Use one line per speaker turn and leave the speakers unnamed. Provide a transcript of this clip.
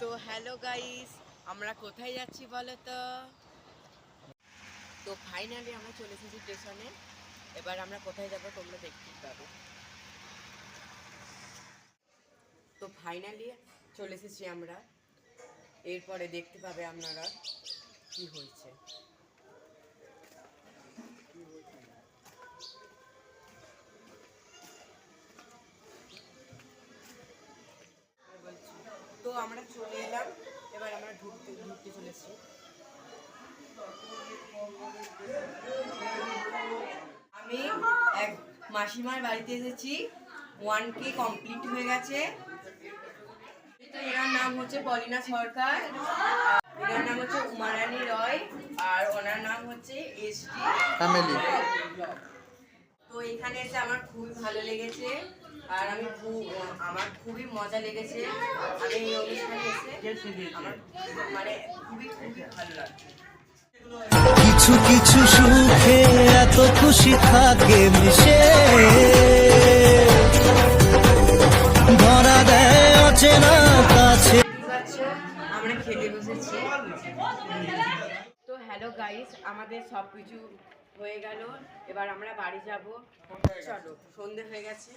তো hello guys, আমরা কোথায় যাচ্ছি বলো তো? তো ফাইনালি আমরা চলে এসেছি স্টেশনে। এবার আমরা কোথায় যাব তোমরা দেখতে পাবে। তো ফাইনালি চলে এসেছি আমরা, এরপরে দেখতে পাবে আপনারা কি হয়েছে। তো আমরা চলে এলাম, এবার আমরা ঢুকতে চলেছি। আমি এক মাসিমার বাড়িতে এসেছি, 1K কমপ্লিট হয়ে গেছে। এনার নাম হচ্ছে পলিনা সরকার, এনার নাম হচ্ছে উমারানী রয়, আর ওনার নাম হচ্ছে এসডি ফ্যামিলি। তো এখানে এসে আমার খুবই ভালো লেগেছে, আর আমার খুবই মজা লেগেছে। আমি এই অনুষ্ঠানে এসে আমার মানে খুবই ভালো লাগছে।
কিছু কিছু সুখে এত খুশি থাকে মিশে, ধরা দেয় অচেনা কাছে।
আমরা খেতে বসেছি। তো হ্যালো গাইস, আমাদের সব কিছু হয়ে গেল, এবার আমরা বাড়ি যাব। চলো, সন্ধে হয়ে গেছে।